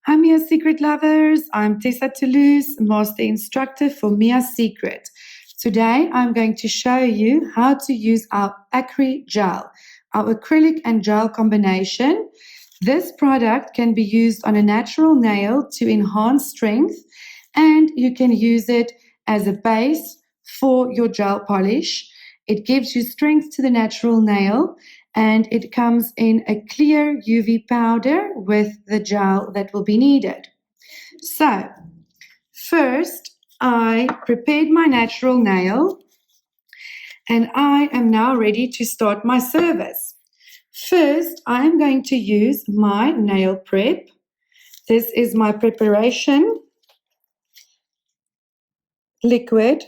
Hi Mia Secret lovers, I'm Tessa Tullues, Master Instructor for Mia Secret. Today I'm going to show you how to use our Acrygel, our acrylic and gel combination. This product can be used on a natural nail to enhance strength, and you can use it as a base for your gel polish. It gives you strength to the natural nail, and it comes in a clear UV powder with the gel that will be needed. So, first I prepared my natural nail and I am now ready to start my service. First, I am going to use my nail prep. This is my preparation liquid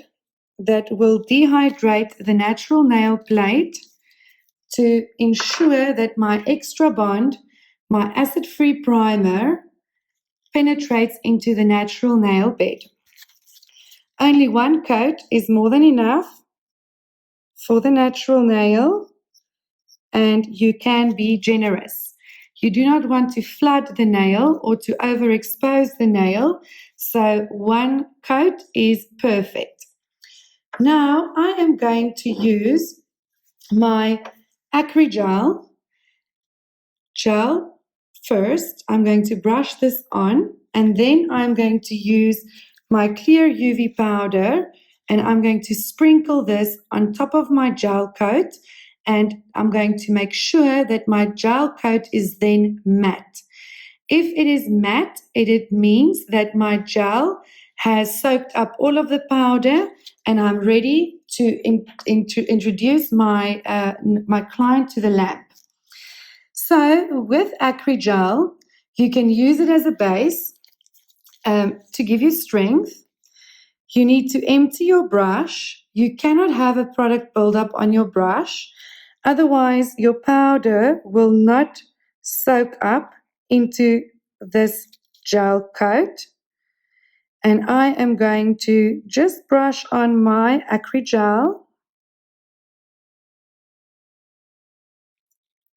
that will dehydrate the natural nail plate to ensure that my extra bond, my acid-free primer, penetrates into the natural nail bed. Only one coat is more than enough for the natural nail, and you can be generous. You do not want to flood the nail or to overexpose the nail, so one coat is perfect. Now I am going to use my Acrygel gel. First, I'm going to brush this on, and then I'm going to use my clear UV powder, and I'm going to sprinkle this on top of my gel coat, and I'm going to make sure that my gel coat is then matte. If it is matte, it means that my gel has soaked up all of the powder, and I'm ready to introduce my client to the lamp. So with Acrygel, you can use it as a base to give you strength. You need to empty your brush. You cannot have a product build up on your brush. Otherwise, your powder will not soak up into this gel coat. And I am going to just brush on my Acrygel.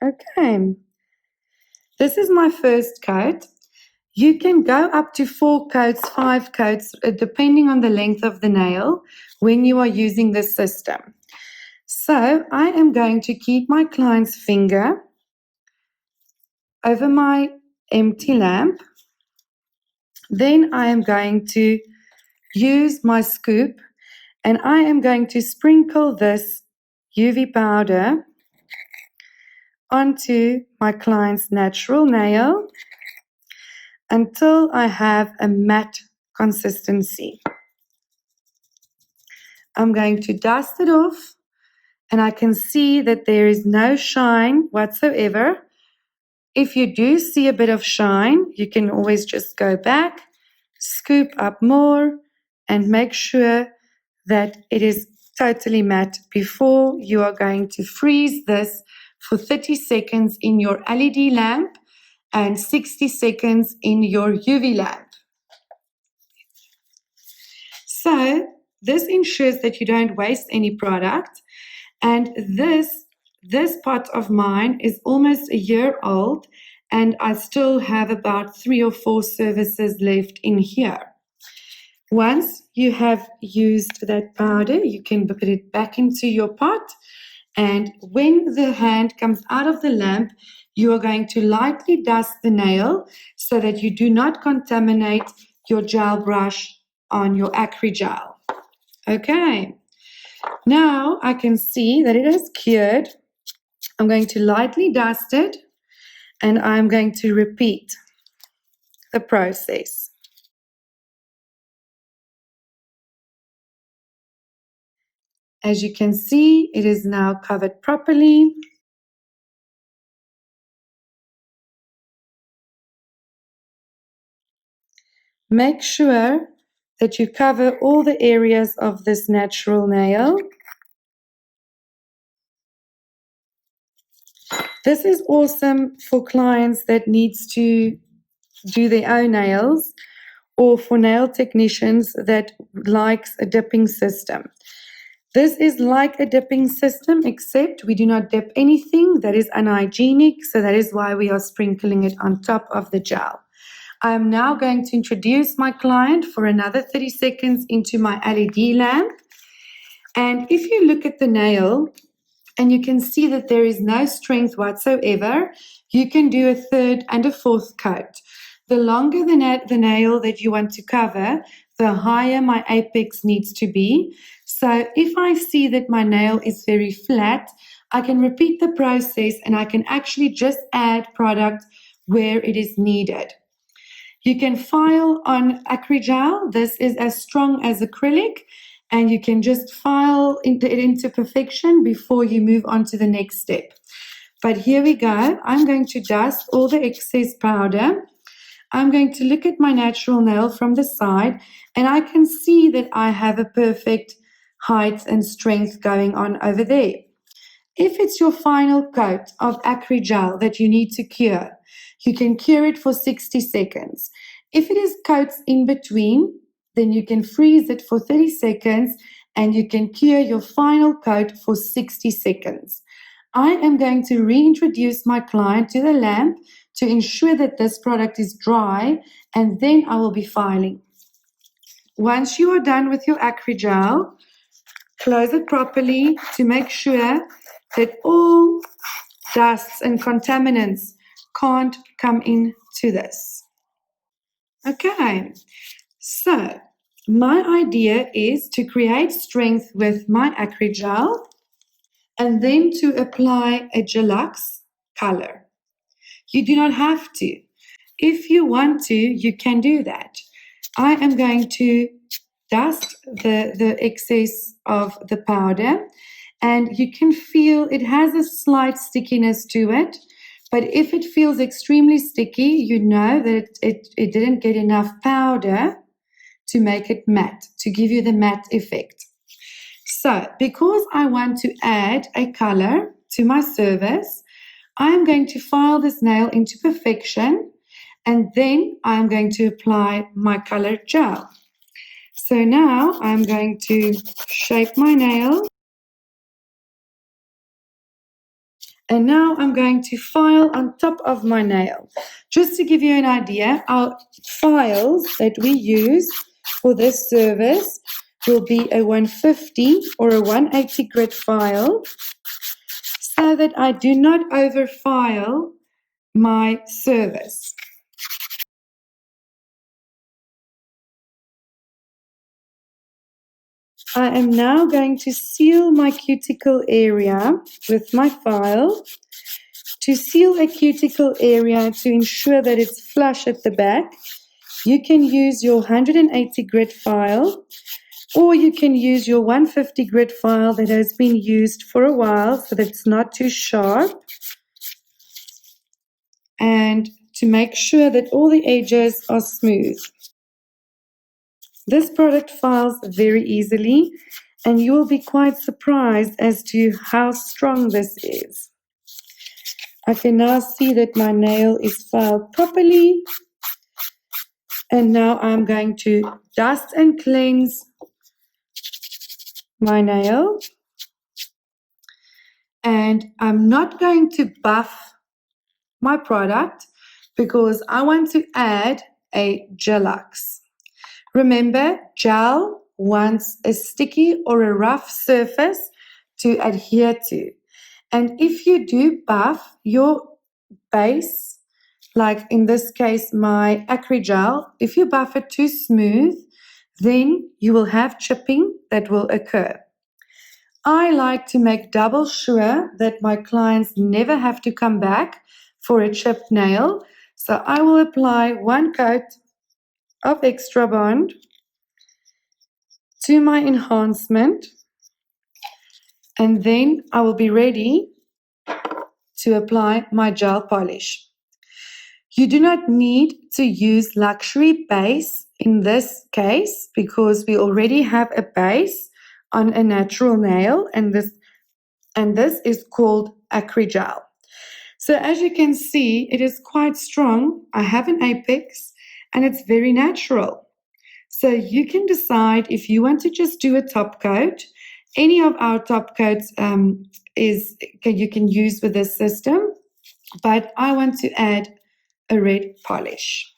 Okay. This is my first coat. You can go up to 4 coats, 5 coats, depending on the length of the nail when you are using this system. So I am going to keep my client's finger over my empty lamp. Then I am going to use my scoop, and I am going to sprinkle this UV powder onto my client's natural nail until I have a matte consistency. I'm going to dust it off, and I can see that there is no shine whatsoever. If you do see a bit of shine, you can always just go back, scoop up more, and make sure that it is totally matte before you are going to freeze this for 30 seconds in your LED lamp and 60 seconds in your UV lamp. So this ensures that you don't waste any product. And this pot of mine is almost a year old, and I still have about 3 or 4 services left in here. Once you have used that powder, you can put it back into your pot, and when the hand comes out of the lamp, you are going to lightly dust the nail so that you do not contaminate your gel brush on your Acrygel. Okay, now I can see that it has cured. I'm going to lightly dust it, and I'm going to repeat the process. As you can see, it is now covered properly. Make sure that you cover all the areas of this natural nail. This is awesome for clients that needs to do their own nails, or for nail technicians that likes a dipping system. This is like a dipping system, except we do not dip anything that is unhygienic, so that is why we are sprinkling it on top of the gel. I'm now going to introduce my client for another 30 seconds into my LED lamp. And if you look at the nail and you can see that there is no strength whatsoever, you can do a third and a fourth coat. The longer the nail that you want to cover, the higher my apex needs to be. So if I see that my nail is very flat, I can repeat the process and I can actually just add product where it is needed. You can file on Acrygel. This is as strong as acrylic, and you can just file it into perfection before you move on to the next step. But here we go. I'm going to dust all the excess powder. I'm going to look at my natural nail from the side, and I can see that I have a perfect height and strength going on over there. If it's your final coat of Acrygel that you need to cure, you can cure it for 60 seconds. If it is coats in between, then you can freeze it for 30 seconds and you can cure your final coat for 60 seconds. I am going to reintroduce my client to the lamp to ensure that this product is dry, and then I will be filing. Once you are done with your Acrygel, close it properly to make sure that all dusts and contaminants can't come into this. Okay, so my idea is to create strength with my Acrygel and then to apply a Gelux color. You do not have to. If you want to, you can do that. I am going to dust the excess of the powder, and you can feel it has a slight stickiness to it. But if it feels extremely sticky, you know that it didn't get enough powder to make it matte, to give you the matte effect. So because I want to add a color to my service, I'm going to file this nail into perfection, and then I'm going to apply my color gel. So now I'm going to shape my nail. And now I'm going to file on top of my nail. Just to give you an idea, our files that we use for this service will be a 150 or a 180 grit file, so that I do not overfile my service. I am now going to seal my cuticle area with my file. To seal a cuticle area to ensure that it's flush at the back, you can use your 180 grit file, or you can use your 150 grit file that has been used for a while so that it's not too sharp, and to make sure that all the edges are smooth. This product files very easily, and you will be quite surprised as to how strong this is. I can now see that my nail is filed properly, and now I'm going to dust and cleanse my nail, and I'm not going to buff my product because I want to add a Gelux. Remember, gel wants a sticky or a rough surface to adhere to. And if you do buff your base, like in this case my Acrygel, if you buff it too smooth, then you will have chipping that will occur. I like to make double sure that my clients never have to come back for a chipped nail. So I will apply one coat of Extra Bond to my enhancement, and then I will be ready to apply my gel polish. You do not need to use luxury base in this case because we already have a base on a natural nail, and this is called Acrygel. So as you can see, it is quite strong. I have an apex and it's very natural. So you can decide if you want to just do a top coat. Any of our top coats you can use with this system, but I want to add a red polish.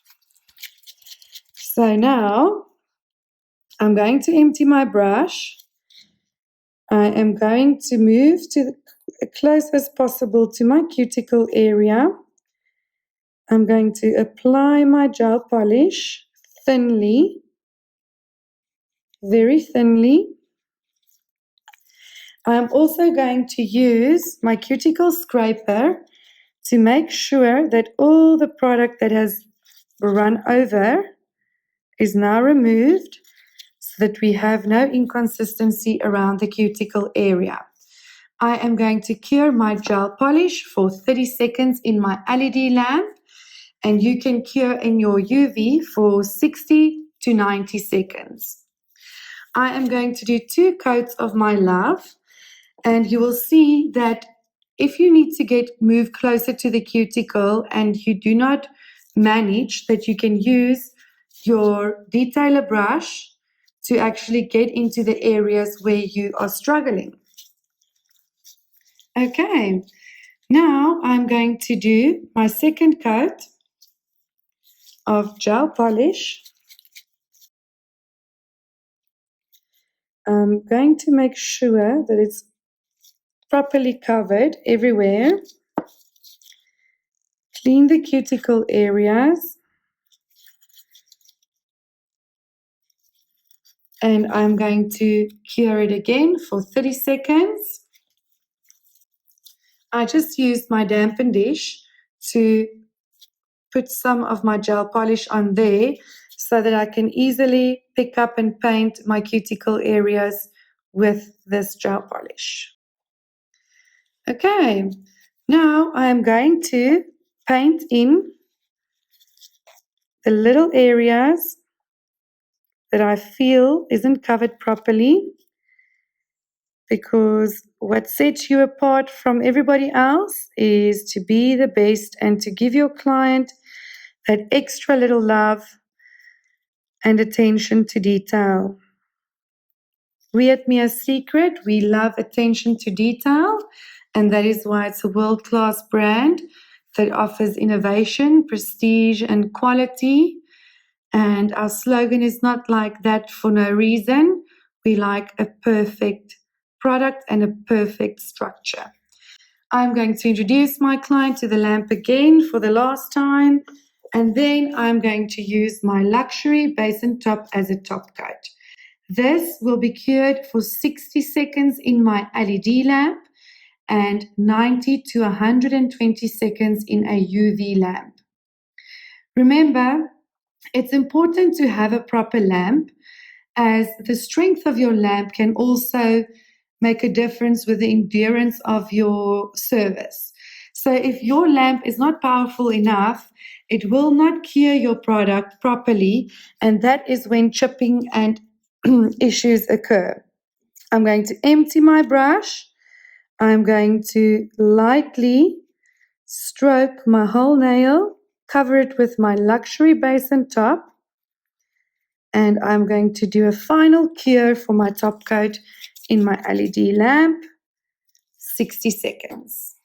So now I'm going to empty my brush. I am going to move to close as possible to my cuticle area. I'm going to apply my gel polish thinly, very thinly. I'm also going to use my cuticle scraper to make sure that all the product that has run over is now removed so that we have no inconsistency around the cuticle area. I am going to cure my gel polish for 30 seconds in my LED lamp, and you can cure in your UV for 60 to 90 seconds. I am going to do 2 coats of my Love, and you will see that if you need to move closer to the cuticle and you do not manage, that you can use your detailer brush to actually get into the areas where you are struggling. Okay, now I'm going to do my second coat of gel polish. I'm going to make sure that it's properly covered everywhere. Clean the cuticle areas. And I'm going to cure it again for 30 seconds. I just used my dampen dish to put some of my gel polish on there so that I can easily pick up and paint my cuticle areas with this gel polish. Okay, now I am going to paint in the little areas that I feel isn't covered properly, because what sets you apart from everybody else is to be the best and to give your client that extra little love and attention to detail. We at Mia Secret, we love attention to detail, and that is why it's a world-class brand that offers innovation, prestige, and quality. And our slogan is not like that for no reason. We like a perfect product and a perfect structure. I'm going to introduce my client to the lamp again for the last time, and then I'm going to use my luxury basin top as a top coat. This will be cured for 60 seconds in my LED lamp and 90 to 120 seconds in a UV lamp. Remember, it's important to have a proper lamp, as the strength of your lamp can also make a difference with the endurance of your service. So if your lamp is not powerful enough, it will not cure your product properly, and that is when chipping and issues occur. I'm going to empty my brush. I'm going to lightly stroke my whole nail, cover it with my luxury basin top, and I'm going to do a final cure for my top coat in my LED lamp, 60 seconds.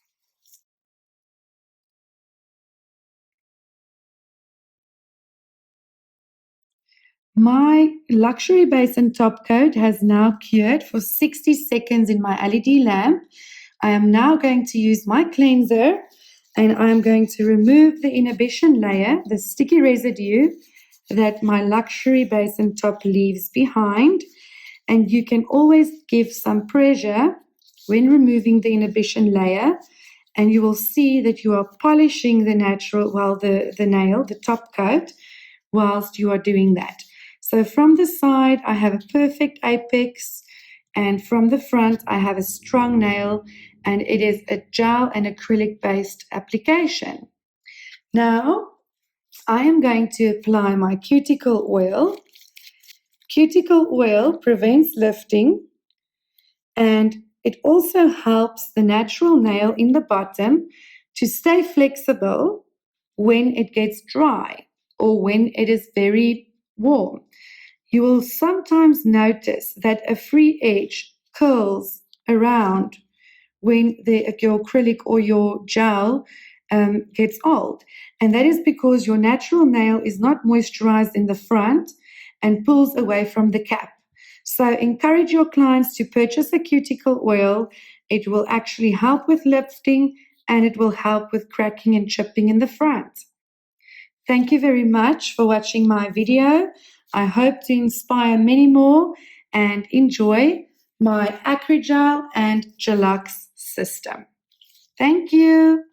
My luxury basin top coat has now cured for 60 seconds in my LED lamp. I am now going to use my cleanser, and I'm going to remove the inhibition layer, the sticky residue that my luxury basin top leaves behind. And you can always give some pressure when removing the inhibition layer, and you will see that you are polishing the nail, the top coat, whilst you are doing that. So from the side, I have a perfect apex, and from the front, I have a strong nail, and it is a gel and acrylic-based application. Now, I am going to apply my cuticle oil. Cuticle oil prevents lifting, and it also helps the natural nail in the bottom to stay flexible when it gets dry or when it is very warm. You will sometimes notice that a free edge curls around when your acrylic or your gel gets old. And that is because your natural nail is not moisturized in the front and pulls away from the cap. So encourage your clients to purchase a cuticle oil. It will actually help with lifting and it will help with cracking and chipping in the front. Thank you very much for watching my video. I hope to inspire many more and enjoy my Acrygel and Gelux system. Thank you.